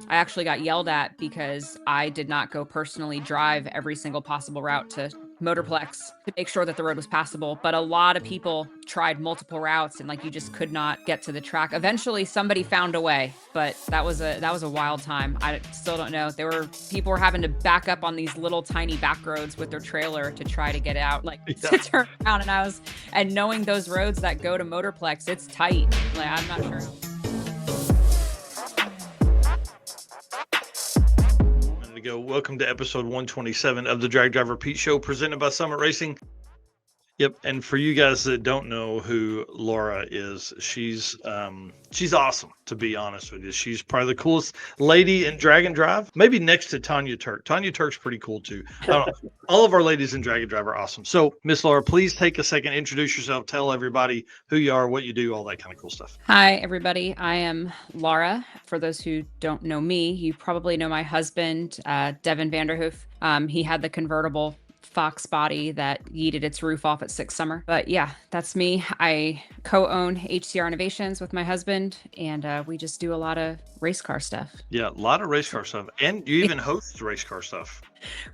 I actually got yelled at because I did not go personally drive every single possible route to Motorplex to make sure that the road was passable. But a lot of people tried multiple routes and like you just could not get to the track. Eventually somebody found a way, but that was a wild time. I still don't know. People were having to back up on these little tiny back roads with their trailer to try to get out, like to turn around. And knowing those roads that go to Motorplex, it's tight. Like I'm not sure. Welcome to episode 127 of the Drag Driver Pete Show, presented by Summit Racing. Yep, and for you guys that don't know who Laura is, she's awesome, to be honest with you. She's probably the coolest lady in Drag and Drive, maybe next to Tanya Turk. Tanya Turk's pretty cool too. All of our ladies in Drag and Drive are awesome. So, Miss Laura, please take a second, introduce yourself, tell everybody who you are, what you do, all that kind of cool stuff. Hi, everybody. I am Laura. For those who don't know me, you probably know my husband, Devin Vanderhoof. He had the convertible Fox body that yeeted its roof off at Six Summer. But yeah, that's me. I co-own HCR Innovations with my husband, and we just do a lot of race car stuff. Yeah, a lot of race car stuff. And you even host race car stuff.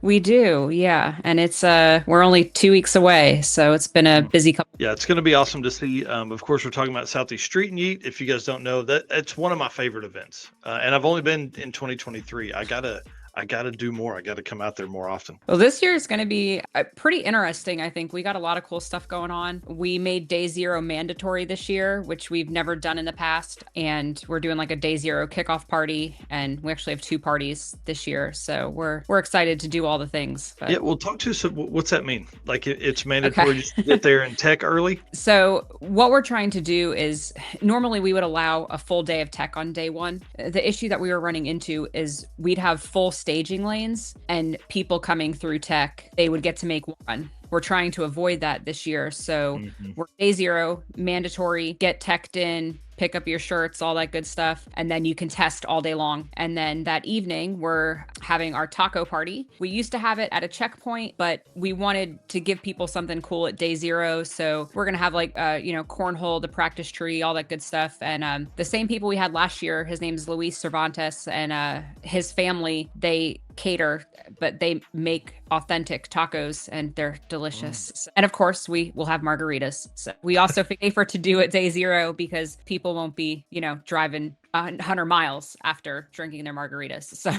We do, yeah. And it's we're only 2 weeks away, so it's been a busy couple. Yeah, it's going to be awesome to see. Of course, we're talking about Southeast Street-N-Yeet. If you guys don't know, it's one of my favorite events. And I've only been in 2023. I gotta do more. I gotta come out there more often. Well, this year is going to be pretty interesting. I think we got a lot of cool stuff going on. We made day zero mandatory this year, which we've never done in the past. And we're doing like a day zero kickoff party. And we actually have 2 parties this year. So we're excited to do all the things. But... Yeah, well, talk to us. What's that mean? Like it's mandatory just to get there and tech early? So what we're trying to do is normally we would allow a full day of tech on day one. The issue that we were running into is we'd have full staging lanes and people coming through tech, they would get to make one. We're trying to avoid that this year. So we're day zero, mandatory, get teched in, pick up your shirts, all that good stuff. And then you can test all day long. And then that evening, we're having our taco party. We used to have it at a checkpoint, but we wanted to give people something cool at day zero. So we're going to have like, cornhole, the practice tree, all that good stuff. And the same people we had last year, his name is Luis Cervantes, and his family, they cater, but they make authentic tacos and they're delicious. And of course we will have margaritas. So we also pay for to do it day zero because people won't be, driving 100 miles after drinking their margaritas. So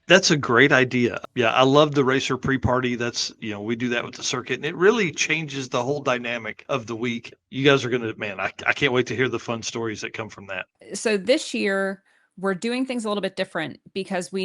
that's a great idea. Yeah, I love the racer pre-party. That's, we do that with the circuit, and it really changes the whole dynamic of the week. You guys are going to, man, I can't wait to hear the fun stories that come from that. So this year, we're doing things a little bit different because we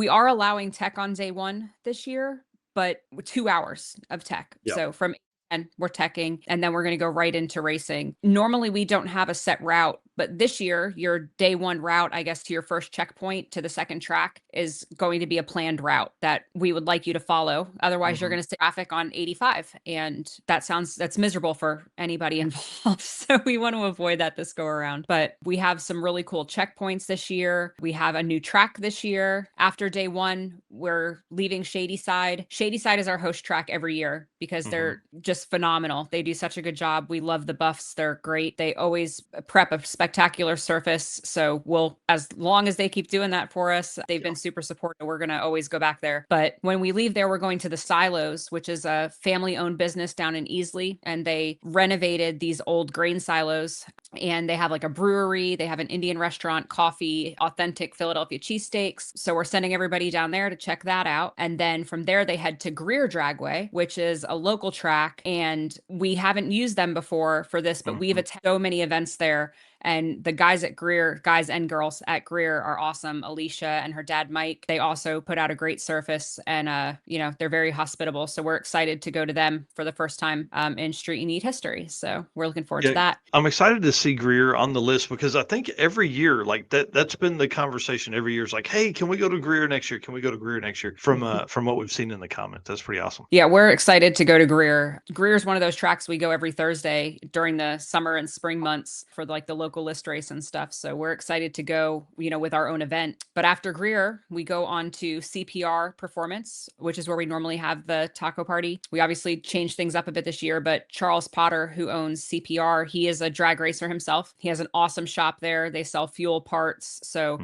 are allowing tech on day one this year, but 2 hours of tech. Yep. So from and we're teching, and then we're going to go right into racing. Normally we don't have a set route, but this year your day one route, I guess, to your first checkpoint to the second track is going to be a planned route that we would like you to follow. Otherwise you're going to see traffic on 85. And that's miserable for anybody involved. So we want to avoid that this go around, but we have some really cool checkpoints this year. We have a new track this year. After day one, we're leaving Shady Side. Shady Side is our host track every year because they're just phenomenal. They do such a good job. We love the buffs. They're great. They always prep a spectacular surface. So as long as they keep doing that for us, they've been super supportive. We're going to always go back there. But when we leave there, we're going to the Silos, which is a family-owned business down in Easley. And they renovated these old grain silos. And they have like a brewery. They have an Indian restaurant, coffee, authentic Philadelphia cheesesteaks. So we're sending everybody down there to check that out. And then from there, they head to Greer Dragway, which is a local track. And we haven't used them before for this, but we've attended so many events there. And the guys and girls at Greer are awesome. Alicia and her dad, Mike, they also put out a great surface, and, they're very hospitable. So we're excited to go to them for the first time in Street-N-Yeet history. So we're looking forward to that. I'm excited to see Greer on the list because I think every year, like that's been the conversation every year is like, hey, can we go to Greer next year? Can we go to Greer next year? From what we've seen in the comments. That's pretty awesome. Yeah, we're excited to go to Greer. Greer is one of those tracks we go every Thursday during the summer and spring months for like the local list race and stuff. So we're excited to go, with our own event. But after Greer, we go on to CPR Performance, which is where we normally have the taco party. We obviously changed things up a bit this year, but Charles Potter, who owns CPR, he is a drag racer himself. He has an awesome shop there. They sell fuel parts. So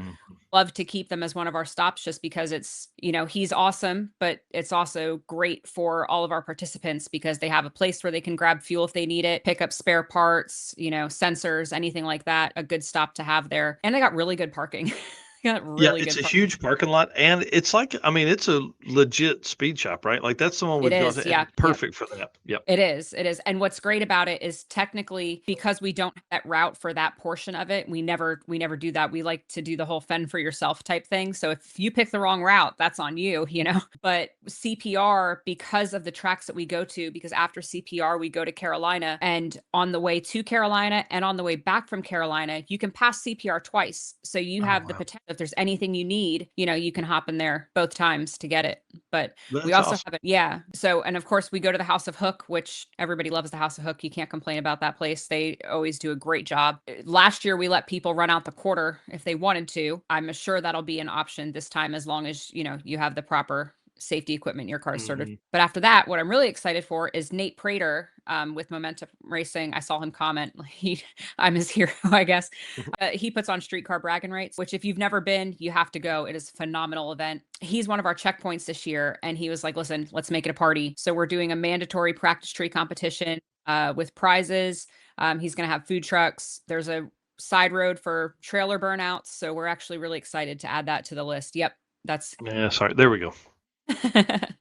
love to keep them as one of our stops just because it's, he's awesome, but it's also great for all of our participants because they have a place where they can grab fuel if they need it, pick up spare parts, sensors, anything like that. A good stop to have there. And they got really good parking. Got really it's good a huge parking lot, and it's like, it's a legit speed shop, right? Like that's the one It we've gone is. to, and Yeah. it's perfect for that. Yep. It is. It is. And what's great about it is technically because we don't have that route for that portion of it, we never do that. We like to do the whole fend for yourself type thing. So if you pick the wrong route, that's on you. But CPR, because of the tracks that we go to, because after CPR we go to Carolina, and on the way to Carolina and on the way back from Carolina, you can pass CPR twice. So you have the potential, if there's anything you need, you can hop in there both times to get it. But we That's also awesome. have it. Yeah. So, and of course we go to the House of Hook, which everybody loves the House of Hook. You can't complain about that place. They always do a great job. Last year we let people run out the quarter if they wanted to. I'm sure that'll be an option this time, as long as, you have the proper safety equipment in your car certified. But after that, what I'm really excited for is Nate Prater with Momentum Racing. I saw him comment. I'm his hero, I guess. He puts on streetcar bragging rights, which if you've never been, you have to go. It is a phenomenal event. He's one of our checkpoints this year, and he was like, "Listen, let's make it a party." So we're doing a mandatory practice tree competition with prizes. He's going to have food trucks. There's a side road for trailer burnouts. So we're actually really excited to add that to the list. Yep, that's Sorry. There we go.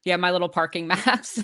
yeah, my little parking maps.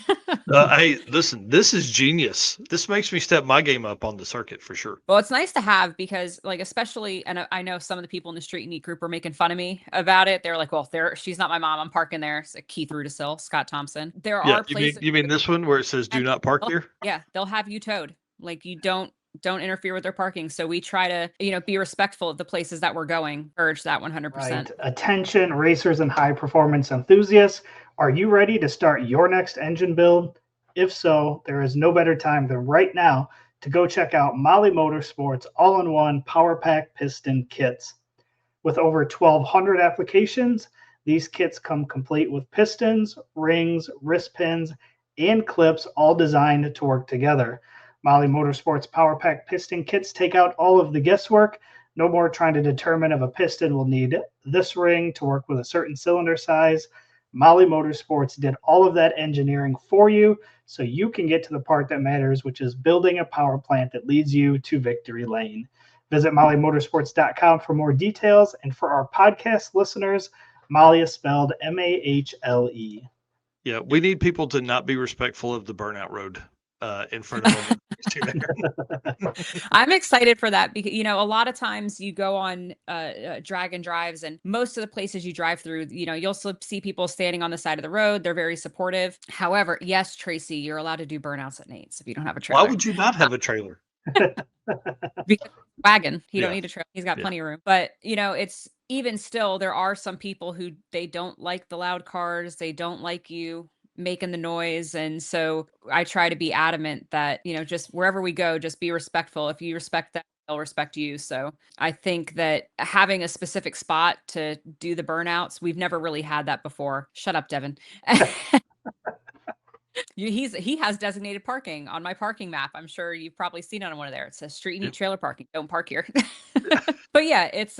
Hey, listen, this is genius. This makes me step my game up on the circuit for sure. Well, it's nice to have because, like, especially, and I know some of the people in the Street-N-Yeet group were making fun of me about it. They're like, "Well, she's not my mom. I'm parking there." It's like Keith Rudisill, Scott Thompson. There are places. You mean this one where it says "Do not park here"? Yeah, they'll have you towed. Like, you don't interfere with their parking. So we try to, be respectful of the places that we're going. Urge that 100%. Right. Attention, racers and high performance enthusiasts. Are you ready to start your next engine build? If so, there is no better time than right now to go check out Molly Motorsports all-in-one Power Pack piston kits. With over 1,200 applications, these kits come complete with pistons, rings, wrist pins, and clips, all designed to work together. Molly Motorsports Power Pack piston kits take out all of the guesswork. No more trying to determine if a piston will need this ring to work with a certain cylinder size. Molly Motorsports did all of that engineering for you so you can get to the part that matters, which is building a power plant that leads you to victory lane. Visit mollymotorsports.com for more details. And for our podcast listeners, Molly is spelled M-A-H-L-E. Yeah, we need people to not be respectful of the burnout road in front of them. I'm excited for that because, a lot of times you go on drag and drives, and most of the places you drive through, you'll see people standing on the side of the road. They're very supportive. However, yes, Tracy, you're allowed to do burnouts at Nate's if you don't have a trailer. Why would you not have a trailer? Because wagon, he don't need a trailer. He's got plenty of room. But it's even still, there are some people who they don't like the loud cars. They don't like you making the noise. And so I try to be adamant that, just wherever we go, just be respectful. If you respect that, they'll respect you. So I think that having a specific spot to do the burnouts, we've never really had that before. Shut up, Devin. He has designated parking on my parking map. I'm sure you've probably seen it on one of there. It says Street-N-Yeet trailer parking. Don't park here. But yeah, it's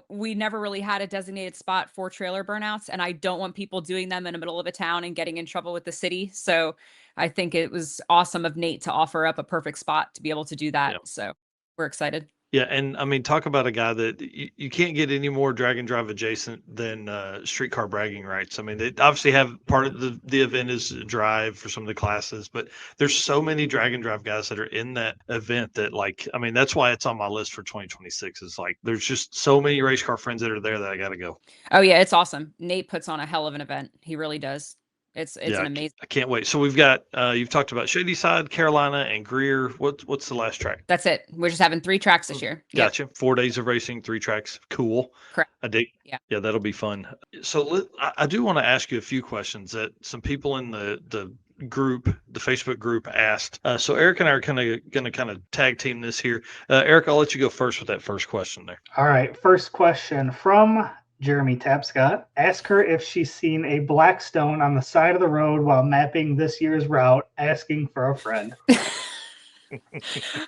we never really had a designated spot for trailer burnouts, and I don't want people doing them in the middle of a town and getting in trouble with the city. So I think it was awesome of Nate to offer up a perfect spot to be able to do that. Yeah. So we're excited. Yeah, and I mean, talk about a guy that you can't get any more drag and drive adjacent than streetcar bragging rights. I mean, they obviously have part of the event is drive for some of the classes, but there's so many drag and drive guys that are in that event that, like, I mean, that's why it's on my list for 2026. Is like there's just so many race car friends that are there that I got to go. Oh yeah, it's awesome. Nate puts on a hell of an event. He really does. It's an amazing. I can't wait. So we've got you've talked about Shadyside, Carolina, and Greer. What's the last track? That's it. We're just having 3 tracks this year. Gotcha. Yep. 4 days of racing, 3 tracks. Cool. Correct. I dig. Yeah, that'll be fun. So I do want to ask you a few questions that some people in the group, the Facebook group, asked. So Eric and I are going to tag team this here. Eric, I'll let you go first with that first question there. All right. First question from Jeremy Tapscott. Ask her if she's seen a black stone on the side of the road while mapping this year's route, asking for a friend.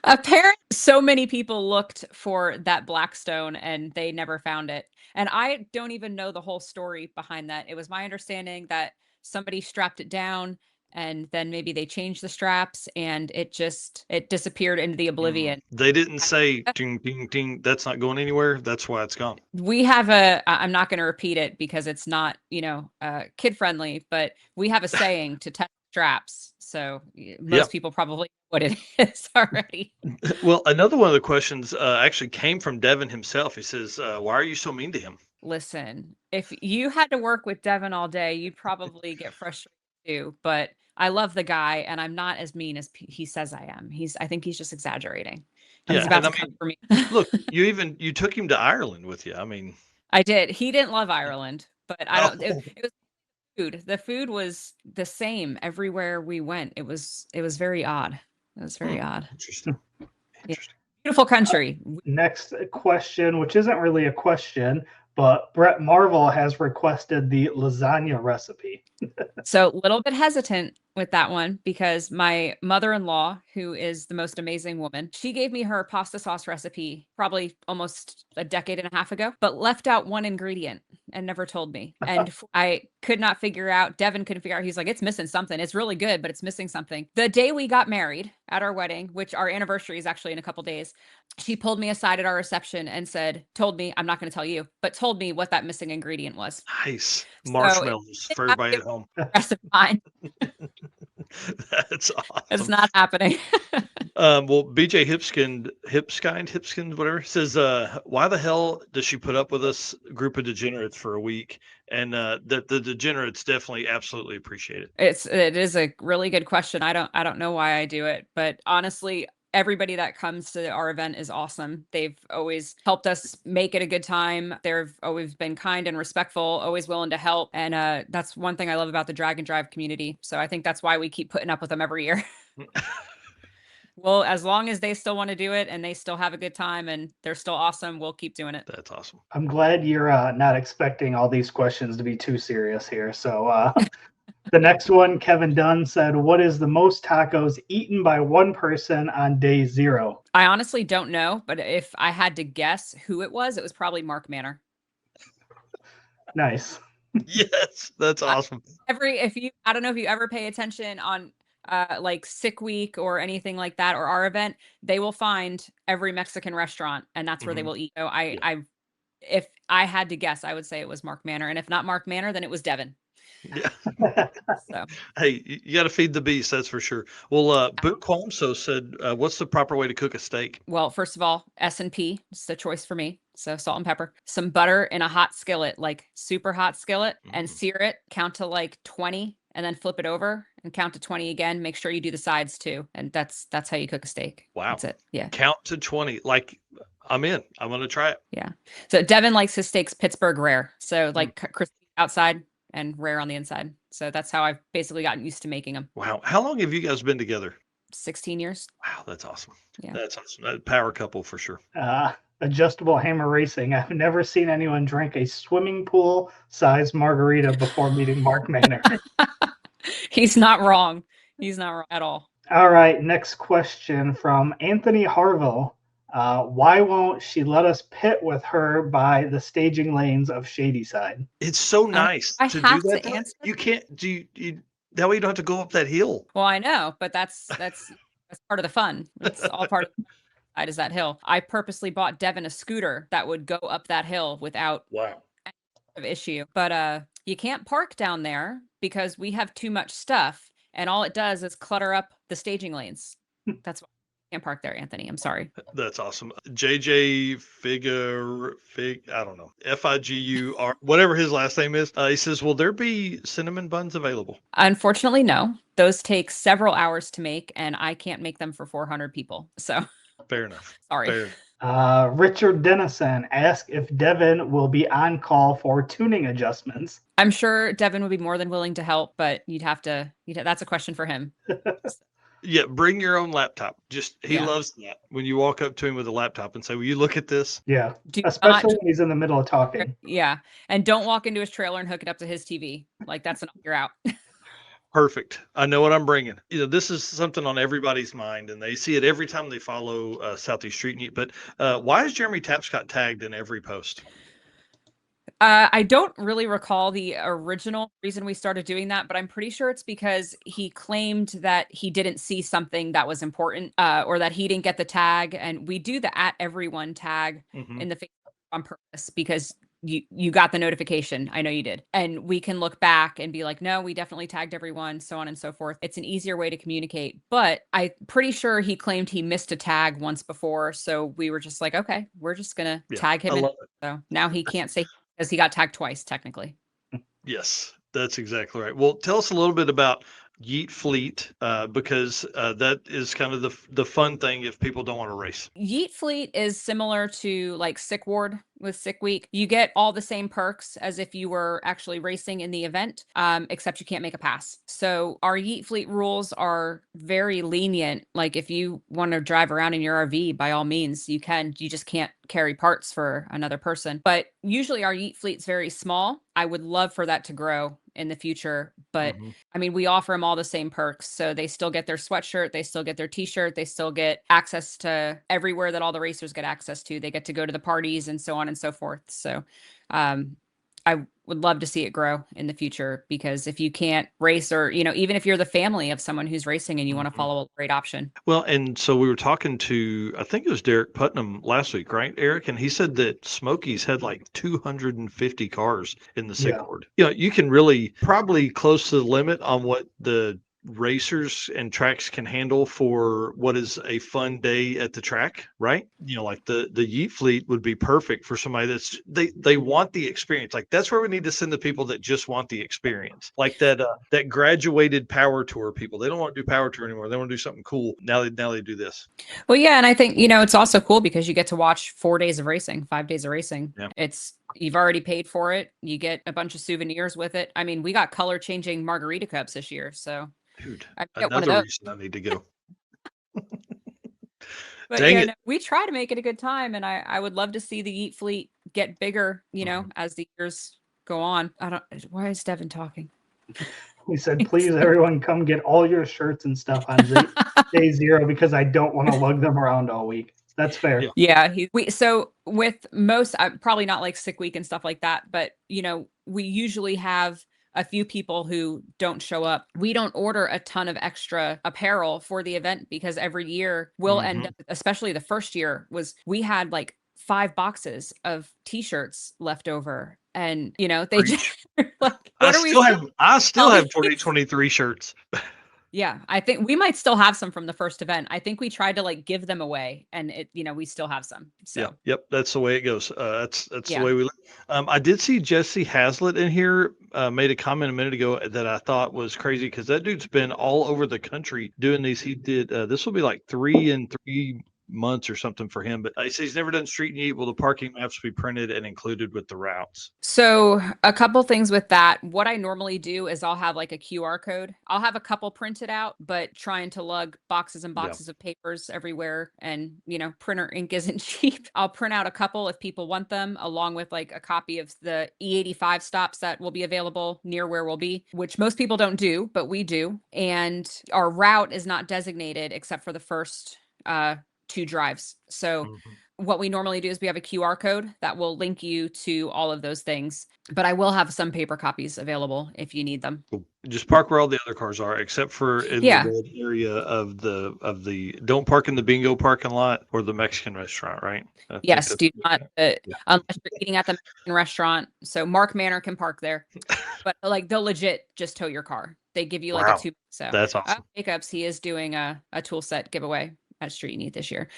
Apparently, so many people looked for that black stone and they never found it. And I don't even know the whole story behind that. It was my understanding that somebody strapped it down and then maybe they changed the straps and it disappeared into the oblivion. They didn't say ding ding ding, that's not going anywhere. That's why it's gone. We have I'm not going to repeat it because it's not, kid friendly, but we have a saying to test straps. So most people probably know what it is already. Well, another one of the questions actually came from Devin himself. He says, why are you so mean to him? Listen, if you had to work with Devin all day, you'd probably get frustrated too. But I love the guy, and I'm not as mean as he says I am. I think he's just exaggerating. He's about to come for me. Look, you took him to Ireland with you. I mean, I did. He didn't love Ireland, but I don't. It was food. The food was the same everywhere we went. It was very odd. It was very odd. Interesting. Interesting. Beautiful country. Next question, which isn't really a question, but Brett Marvel has requested the lasagna recipe. So a little bit hesitant with that one because my mother-in-law, who is the most amazing woman, she gave me her pasta sauce recipe probably almost a decade and a half ago, but left out one ingredient and never told me. And I could not figure out, Devin couldn't figure out, he's like, it's missing something. It's really good, but it's missing something. The day we got married at our wedding, which our anniversary is actually in a couple days, she pulled me aside at our reception and told me, I'm not going to tell you, but told me what that missing ingredient was. Nice. Marshmallows for everybody at home. Fine. That's awesome. It's not happening. Well, BJ Hipskind, whatever, says, why the hell does she put up with us group of degenerates for a week? And the degenerates definitely absolutely appreciate it. It is a really good question. I don't know why I do it, but honestly, everybody that comes to our event is awesome. They've always helped us make it a good time. They've always been kind and respectful, always willing to help. And that's one thing I love about the Drag and Drive community. So I think that's why we keep putting up with them every year. Well, as long as they still want to do it and they still have a good time and they're still awesome, we'll keep doing it. That's awesome. I'm glad you're not expecting all these questions to be too serious here. So the next one, Kevin Dunn said, what is the most tacos eaten by one person on day 0? I honestly don't know, but if I had to guess who it was probably Mark Manor. Nice. Yes, that's awesome. I don't know if you ever pay attention on like Sick Week or anything like that, or our event, they will find every Mexican restaurant and that's where they will eat. So if I had to guess, I would say it was Mark Manor. And if not Mark Manor, then it was Devin. Yeah. So. Hey, you got to feed the beast, that's for sure. Well, Boot Qualmso said, what's the proper way to cook a steak? Well, first of all, S&P is the choice for me. So salt and pepper, some butter in a hot skillet, like super hot skillet, and sear it, count to like 20, and then flip it over and count to 20 again. Make sure you do the sides too. And that's how you cook a steak. Wow. That's it. Yeah. Count to 20. Like, I'm in. I'm going to try it. Yeah. So Devin likes his steaks Pittsburgh rare. So like crispy outside and rare on the inside. So that's how I've basically gotten used to making them. Wow. How long have you guys been together? 16 years. Wow. That's awesome. Yeah. That's awesome. That power couple for sure. Adjustable Hammer Racing. I've never seen anyone drink a swimming pool sized margarita before meeting Mark Manor. He's not wrong. He's not wrong at all. All right. Next question from Anthony Harville. Why won't she let us pit with her by the staging lanes of Shadyside? It's so nice I to have do that. to answer. You can't that way you don't have to go up that hill. Well, I know, but that's part of the fun. It's all part of the side is that hill. I purposely bought Devin a scooter that would go up that hill without any sort of issue. But you can't park down there because we have too much stuff, and all it does is clutter up the staging lanes. That's why you can't park there, Anthony. I'm sorry. That's awesome. JJ I don't know. FIGUR, whatever his last name is. He says, will there be cinnamon buns available? Unfortunately, no. Those take several hours to make, and I can't make them for 400 people. So fair enough. Sorry. Fair. Richard Dennison asked if Devin will be on call for tuning adjustments. I'm sure Devin would be more than willing to help, but that's a question for him. Yeah, bring your own laptop. He loves that when you walk up to him with a laptop and say, will you look at this? Yeah, especially when he's in the middle of talking. Yeah, and don't walk into his trailer and hook it up to his TV. Like, you're out. Perfect. I know what I'm bringing. This is something on everybody's mind, and they see it every time they follow Southeast Street-N-Yeet. But why is Jeremy Tapscott tagged in every post? I don't really recall the original reason we started doing that, but I'm pretty sure it's because he claimed that he didn't see something that was important, or that he didn't get the tag. And we do the @everyone tag in the Facebook on purpose because you got the notification. I know you did. And we can look back and be like, no, we definitely tagged everyone, so on and so forth. It's an easier way to communicate. But I'm pretty sure he claimed he missed a tag once before. So we were just like, okay, we're just going to tag him. So now he can't say because he got tagged twice, technically. Yes, that's exactly right. Well, tell us a little bit about Yeet Fleet, because that is kind of the fun thing if people don't want to race. Yeet Fleet is similar to like Sick Ward with Sick Week. You get all the same perks as if you were actually racing in the event, except you can't make a pass. So our Yeet Fleet rules are very lenient. Like if you want to drive around in your RV, by all means, you can. You just can't carry parts for another person. But usually our Yeet Fleet's very small. I would love for that to grow in the future, but I mean, we offer them all the same perks. So they still get their sweatshirt, they still get their t-shirt, they still get access to everywhere that all the racers get access to. They get to go to the parties and so on and so forth. So I would love to see it grow in the future, because if you can't race, or, even if you're the family of someone who's racing and you want to follow a great option. Well, and so we were talking to, I think it was Derek Putnam last week, right, Eric? And he said that Smokies had like 250 cars in the Sick Ward. You can really probably close to the limit on what the racers and tracks can handle for what is a fun day at the track, right? Like the Yeet Fleet would be perfect for somebody that's they want the experience. Like that's where we need to send the people that just want the experience, like that graduated power tour people. They don't want to do power tour anymore. They want to do something cool. Now they do this. Well, yeah, and I think it's also cool because you get to watch 4 days of racing, 5 days of racing. Yeah. You've already paid for it. You get a bunch of souvenirs with it. I mean, we got color changing margarita cups this year, so. Dude, another reason I need to go. But Dang it. No, we try to make it a good time, and I would love to see the Yeet Fleet get bigger, as the years go on. Why is Devin talking? He said, please, everyone come get all your shirts and stuff on day 0 because I don't want to lug them around all week. That's fair. Yeah. So with most, probably not like Sick Week and stuff like that, but, we usually have a few people who don't show up. We don't order a ton of extra apparel for the event because every year we'll end up, especially the first year, we had like 5 boxes of t-shirts left over, and they just like, I still have 2023 shirts. Yeah, I think we might still have some from the first event. I think we tried to like give them away, and we still have some. So. Yep, that's the way it goes. That's the way we live. I did see Jesse Haslett in here made a comment a minute ago that I thought was crazy, because that dude's been all over the country doing these. He did this will be like 3 months or something for him, but he says he's never done Street-N-Yeet. Will the parking maps be printed and included with the routes? So a couple things with that. What I normally do is I'll have like a QR code. I'll have a couple printed out, but trying to lug boxes and boxes of papers everywhere, and printer ink isn't cheap. I'll print out a couple if people want them, along with like a copy of the E85 stops that will be available near where we'll be, which most people don't do, but we do. And our route is not designated except for the first 2 drives. So what we normally do is we have a QR code that will link you to all of those things, but I will have some paper copies available if you need them. Just park where all the other cars are, except for in the red area of the don't park in the bingo parking lot or the Mexican restaurant, right? Yes, do not unless you're eating at the Mexican restaurant. So Mark Manor can park there, but like they'll legit just tow your car. They give you like a 2. So that's awesome. Jacobs, he is doing a tool set giveaway at Street-N-Yeet this year.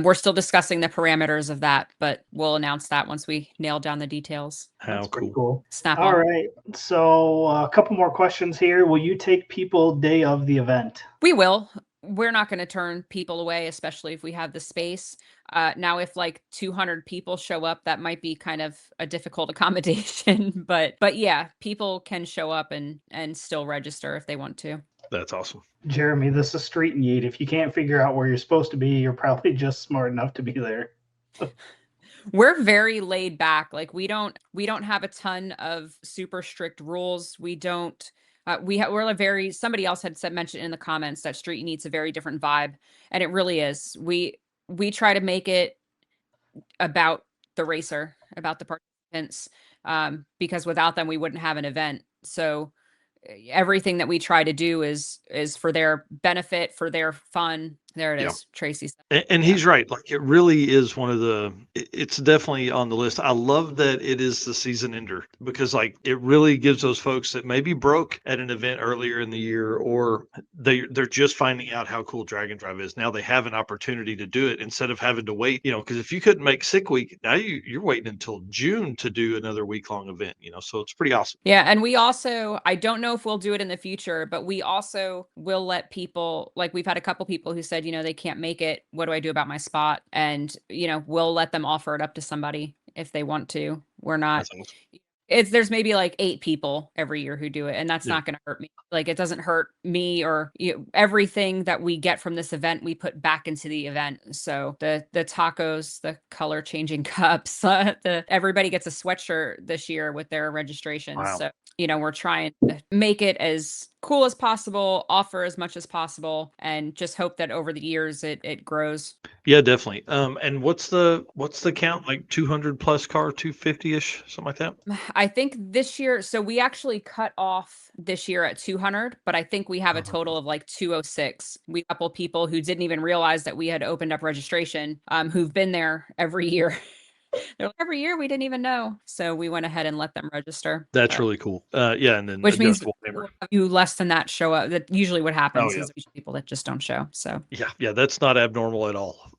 We're still discussing the parameters of that, but we'll announce that once we nail down the details. How cool. Snap All on. right. So a couple more questions here. Will you take people day of the event? We will. We're not going to turn people away, especially if we have the space. Now, if like 200 people show up, that might be kind of a difficult accommodation, but yeah, people can show up and still register if they want to. That's awesome. Jeremy, this is Street-N-Yeet. If you can't figure out where you're supposed to be, you're probably just smart enough to be there. We're very laid back. Like we don't have a ton of super strict rules. We don't Somebody else had mentioned in the comments that Street-N-Yeet's a very different vibe, and it really is. We try to make it about the racer, about the participants, because without them, we wouldn't have an event. So everything that we try to do is for their benefit, for their fun. There it is. Tracy said. And he's right. Like, it really is one of it's definitely on the list. I love that it is the season ender, because like it really gives those folks that maybe broke at an event earlier in the year, or they're just finding out how cool Drag and Drive is. Now they have an opportunity to do it instead of having to wait, because if you couldn't make Sick Week, now you're waiting until June to do another week-long event, so it's pretty awesome. Yeah. And we also, I don't know if we'll do it in the future, but we also will let people, like we've had a couple people who said, they can't make it. What do I do about my spot? And, we'll let them offer it up to somebody if they want to. We're not, there's maybe like 8 people every year who do it, and that's not going to hurt me. Like, it doesn't hurt me, or everything that we get from this event, we put back into the event. So the tacos, the color changing cups, everybody gets a sweatshirt this year with their registration. Wow. So, we're trying to make it as cool as possible, offer as much as possible, and just hope that over the years it grows. Yeah, definitely. And what's the count? Like 200 plus car, 250-ish, something like that? I think this year, so we actually cut off this year at 200, but I think we have a total of like 206. We have a couple people who didn't even realize that we had opened up registration, who've been there every year. They're like, every year we didn't even know. So we went ahead and let them register. That's really cool. And then which means you less than that show up. That usually what happens is people that just don't show. So yeah, that's not abnormal at all.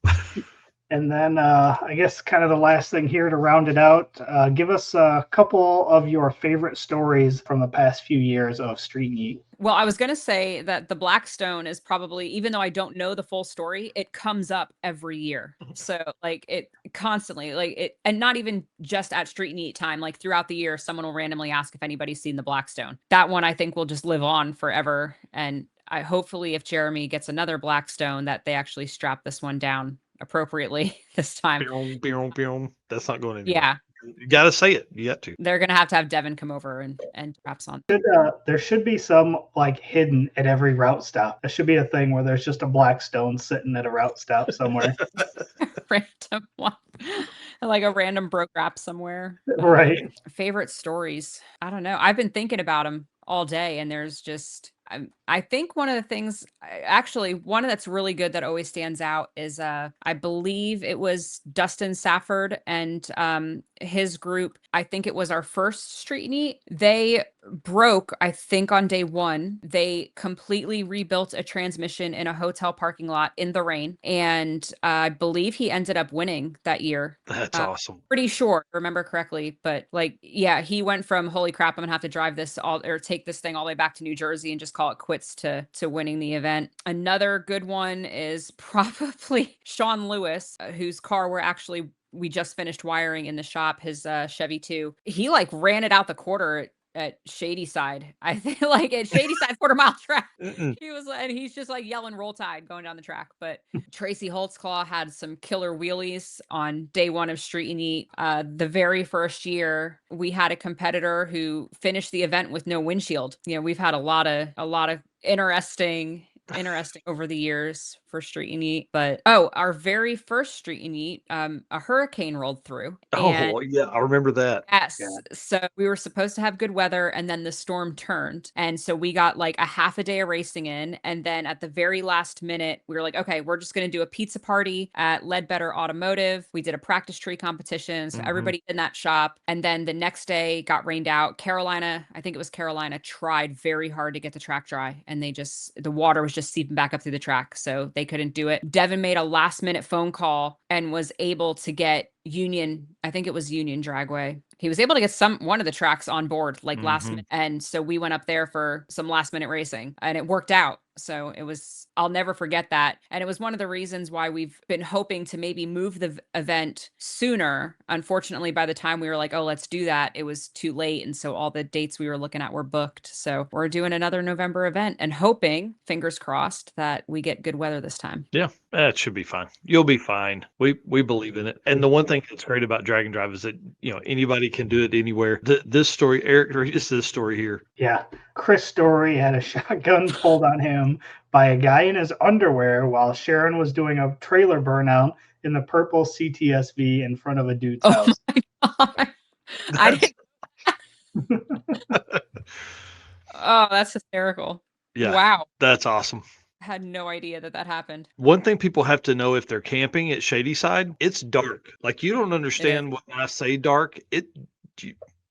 And then I guess kind of the last thing here to round it out, give us a couple of your favorite stories from the past few years of Street-N-Yeet. Well, I was going to say that the Blackstone is probably, even though I don't know the full story, it comes up every year. So like it constantly, like it, and not even just at Street-N-Yeet time, like throughout the year, someone will randomly ask if anybody's seen the Blackstone. That one I think will just live on forever. And hopefully if Jeremy gets another Blackstone, that they actually strap this one down appropriately this time. That's not going anywhere. Yeah. You got to say it. You got to. They're going to have Devin come over and straps on. There should be some like hidden at every route stop. There should be a thing where there's just a Blackstone sitting at a route stop somewhere. Random one. Like a random broke wrap somewhere. Right. Favorite stories. I don't know. I've been thinking about them all day, and there's just, I think one of the things, actually, one that's really good that always stands out is, I believe it was Dustin Safford and his group. I think it was our first Street-N-Yeet. They broke, I think, on day one. They completely rebuilt a transmission in a hotel parking lot in the rain. And I believe he ended up winning that year. That's awesome. Pretty sure, if I remember correctly. But like, yeah, he went from, holy crap, I'm gonna have to drive this take this thing all the way back to New Jersey and just call it quits to winning the event. Another good one is probably Sean Lewis, whose car we just finished wiring in the shop, his Chevy 2. He like ran it out the quarter at Shady Side. I think like at Shady Side quarter-mile track. He's just like yelling roll tide going down the track. But Tracy Holtzclaw had some killer wheelies on day one of Street-N-Yeet. The very first year, we had a competitor who finished the event with no windshield. We've had a lot of interesting over the years for Street-N-Yeet. But our very first Street-N-Yeet, a hurricane rolled through. Oh yeah, I remember that. Yes. Yeah. So we were supposed to have good weather, and then the storm turned. And so we got like a half a day of racing in. And then at the very last minute, we were like, okay, we're just going to do a pizza party at Ledbetter Automotive. We did a practice tree competition. So everybody in that shop. And then the next day got rained out. Carolina, tried very hard to get the track dry, and the water was just seeping back up through the track. So they couldn't do it. Devin made a last minute phone call and was able to get Union Dragway. He was able to get one of the tracks on board like last minute. And so we went up there for some last minute racing, and it worked out. So I'll never forget that. And it was one of the reasons why we've been hoping to maybe move the event sooner. Unfortunately, by the time we were like, oh, let's do that, it was too late. And so all the dates we were looking at were booked. So we're doing another November event and hoping, fingers crossed, that we get good weather this time. Yeah, it should be fine. You'll be fine. We believe in it. And the one thing that's great about Drag and Drive is that, anybody can do it anywhere. This story, Eric, is this story here. Yeah. Chris Story had a shotgun pulled on him by a guy in his underwear while Sharon was doing a trailer burnout in the purple CTSV in front of a dude's house. My God. I didn't. Oh, that's hysterical. Yeah, Wow. that's awesome. I had no idea that happened. One thing people have to know if they're camping at Shady Side, it's dark. Like, you don't understand when I say dark.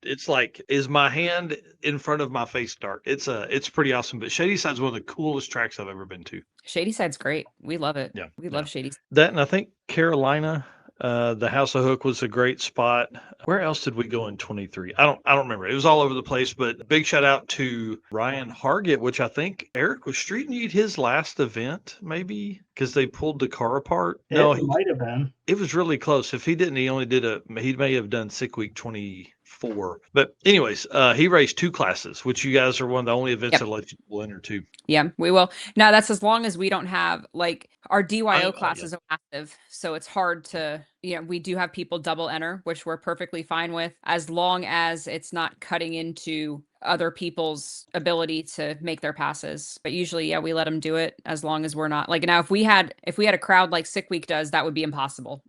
It's like, is my hand in front of my face dark? It's pretty awesome. But Shady Side's one of the coolest tracks I've ever been to. Shady Side's great. We love it. Yeah, We love Shady Side. That, and I think Carolina, the House of Hook was a great spot. Where else did we go in 23? I don't remember. It was all over the place, but big shout out to Ryan Hargett, which I think Eric was Street-N-Yeet his last event, maybe, because they pulled the car apart. No, it might have been. It was really close. If he didn't, he may have done Sick Week 24. But anyways, he raced 2 classes, which you guys are one of the only events that let you enter too. Yeah, we will. Now that's as long as we don't have, like, our DYO classes are active. So it's hard to, we do have people double enter, which we're perfectly fine with, as long as it's not cutting into other people's ability to make their passes. But usually, yeah, we let them do it as long as we're not, like, now if we had a crowd like Sick Week does, that would be impossible,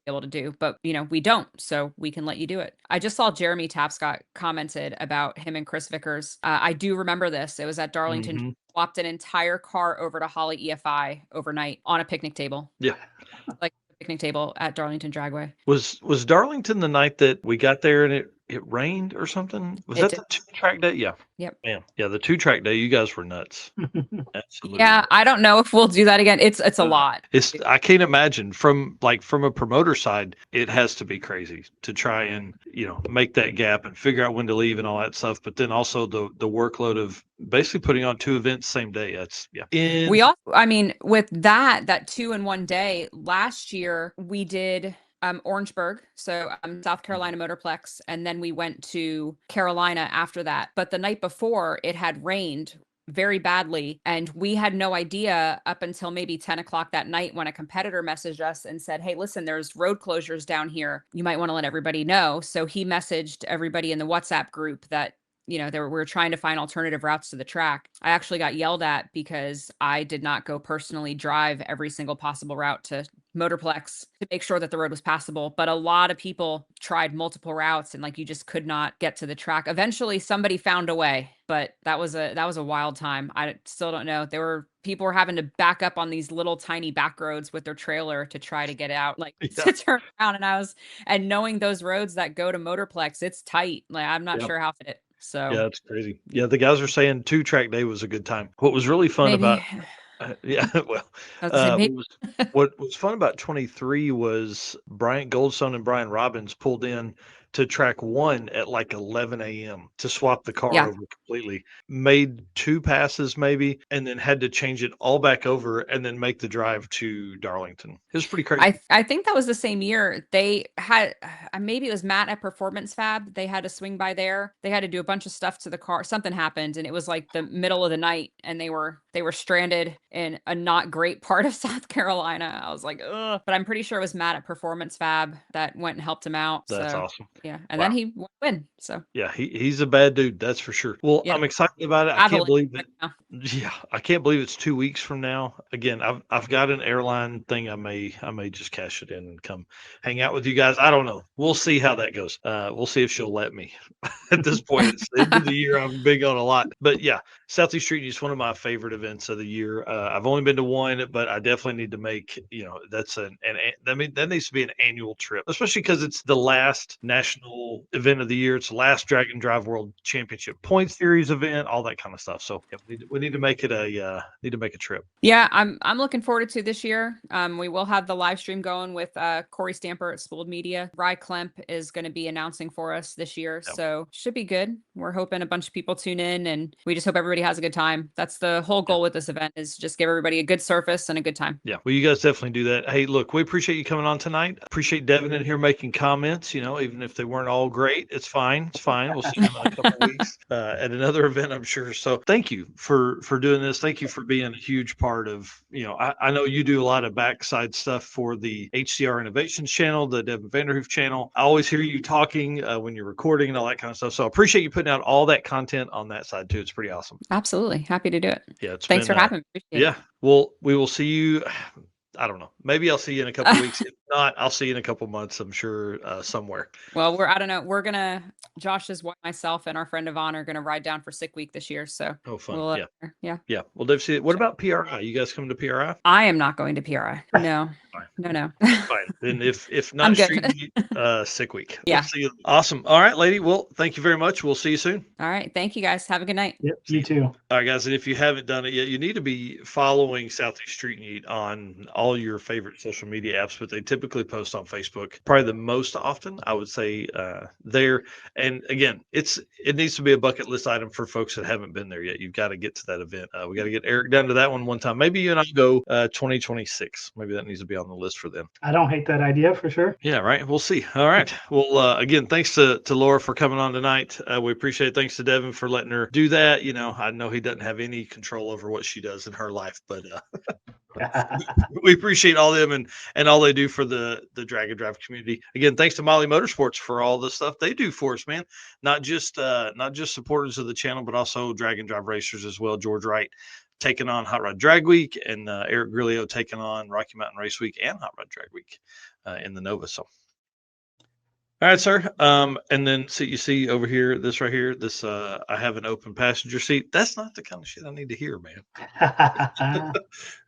able to do, but we don't, so we can let you do it. I just saw Jeremy Tapscott commented about him and Chris Vickers. I do remember this. It was at Darlington. Swapped an entire car over to Holly EFI overnight on a picnic table. Yeah. Like a picnic table at Darlington Dragway. Was Darlington the night that we got there and it rained or something? Was that the 2-track day? Yeah. Yep. Man, yeah, the 2-track day, you guys were nuts. Absolutely. Yeah, I don't know if we'll do that again. It's a lot. I can't imagine from a promoter side, it has to be crazy to try and, make that gap and figure out when to leave and all that stuff. But then also the workload of basically putting on 2 events same day. That's We also, with that 2 in 1 day, last year we did Orangeburg, so South Carolina Motorplex, and then we went to Carolina after that. But the night before, it had rained very badly, and we had no idea up until maybe 10 o'clock that night when a competitor messaged us and said, hey, listen, there's road closures down here. You might want to let everybody know. So he messaged everybody in the WhatsApp group that we were trying to find alternative routes to the track. I actually got yelled at because I did not go personally drive every single possible route to Motorplex to make sure that the road was passable. But a lot of people tried multiple routes and you just could not get to the track. Eventually somebody found a way, but that was a wild time. I still don't know. People were having to back up on these little tiny back roads with their trailer to try to get out, to turn around. And knowing those roads that go to Motorplex, it's tight. I'm not sure how to fit. So yeah, it's crazy. Yeah, the guys are saying 2-track day was a good time. What was really fun about what was fun about 23 was Bryant Goldstone and Brian Robbins pulled in to track 1 at 11 a.m. to swap the car over completely. Made 2 passes maybe, and then had to change it all back over and then make the drive to Darlington. It was pretty crazy. I think that was the same year. They had, maybe it was Matt at Performance Fab. They had to swing by there. They had to do a bunch of stuff to the car. Something happened, and it was the middle of the night, and they were stranded in a not great part of South Carolina. I was like, ugh. But I'm pretty sure it was Matt at Performance Fab that went and helped him out. That's awesome. Yeah, and then he won. So yeah, he's a bad dude, that's for sure. Well, I'm excited about it. I can't believe it. Yeah, I can't believe it's 2 weeks from now. Again, I've got an airline thing. I may just cash it in and come hang out with you guys. I don't know. We'll see how that goes. We'll see if she'll let me. At this point, it's the end of the year. I'm big on a lot, but yeah, Southeast Street is one of my favorite events of the year. I've only been to 1, but I definitely need to make. That's that needs to be an annual trip, especially because it's the last national event of the year. It's the last Drag and Drive World Championship Point Series event, all that kind of stuff. So yeah, we need to make it a trip. Yeah, I'm looking forward to this year. We will have the live stream going with Corey Stamper at Spooled Media. Rye Klemp is going to be announcing for us this year, so should be good. We're hoping a bunch of people tune in, and we just hope everybody has a good time. That's the whole goal with this event, is just give everybody a good surface and a good time. Yeah, well, you guys definitely do that. Hey, look, we appreciate you coming on tonight. Appreciate Devin in here making comments. Even if they weren't all great, it's fine. It's fine. We'll see them in a couple of weeks at another event, I'm sure. So thank you for doing this. Thank you for being a huge part of, I know you do a lot of backside stuff for the HCR Innovations channel, the Devin Vanderhoof channel. I always hear you talking when you're recording and all that kind of stuff. So I appreciate you putting out all that content on that side too. It's pretty awesome. Absolutely. Happy to do it. Yeah. Thanks for having me. Appreciate yeah. Well, we will see you. I don't know. Maybe I'll see you in a couple of weeks. If not, I'll see you in a couple of months, I'm sure, somewhere. Well, I don't know. Josh's wife, myself, and our friend Yvonne are going to ride down for sick week this year. So, fun. Yeah. Yeah. Well, Dave, see, what about PRI? You guys coming to PRI? I am not going to PRI. No. No. Fine. Then if not, I'm good. Street-N-Yeet, sick week. Yeah. We'll see you. Awesome. All right, lady. Well, thank you very much. We'll see you soon. All right. Thank you, guys. Have a good night. Yep. You too. All right, guys. And if you haven't done it yet, you need to be following Southeast Street-N-Yeet on all your favorite social media apps, but they typically post on Facebook probably the most often, I would say, there. And again, it needs to be a bucket list item for folks that haven't been there yet. You've got to get to that event. We got to get Eric down to that one time. Maybe you and I go 2026. Maybe that needs to be on the list for them. I don't hate that idea for sure. Yeah, right. We'll see. All right. Well, again, thanks to Laura for coming on tonight. We appreciate it. Thanks to Devin for letting her do that. I know he doesn't have any control over what she does in her life, but we appreciate all them and all they do for the drag and drive community. Again, thanks to Molly Motorsports for all the stuff they do for us, man. Not just supporters of the channel, but also drag and drive racers as well. George Wright taking on Hot Rod Drag Week, and Eric Grillo taking on Rocky Mountain Race Week and Hot Rod Drag Week in the Nova. So, all right, sir. And then you see over here, this right here, this I have an open passenger seat. That's not the kind of shit I need to hear, man.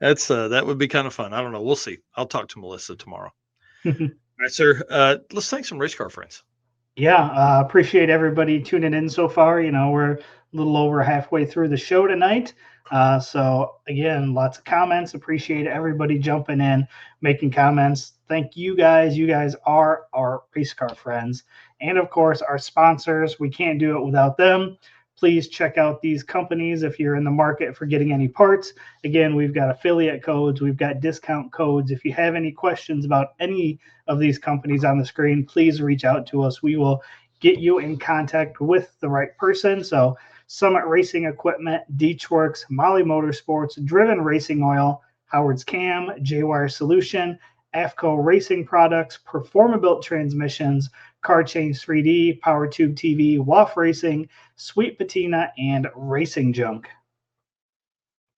That would be kind of fun. I don't know. We'll see. I'll talk to Melissa tomorrow. All right, sir. Let's thank some race car friends. Yeah, appreciate everybody tuning in so far. We're a little over halfway through the show tonight. So again, lots of comments. Appreciate everybody jumping in, making comments. Thank you guys. You guys are our race car friends. And of course, our sponsors. We can't do it without them. Please check out these companies if you're in the market for getting any parts. Again, we've got affiliate codes. We've got discount codes. If you have any questions about any of these companies on the screen, please reach out to us. We will get you in contact with the right person. So Summit Racing Equipment, Deechworks, Molly Motorsports, Driven Racing Oil, Howard's Cam, J-Wire Solution, AFCO Racing Products, Performabuilt Transmissions, Car Change 3D, Power Tube TV, WAF Racing, Sweet Patina, and Racing Junk.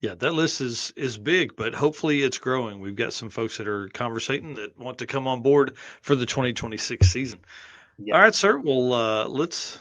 Yeah, that list is big, but hopefully it's growing. We've got some folks that are conversating that want to come on board for the 2026 season. Yep. All right, sir. Well, let's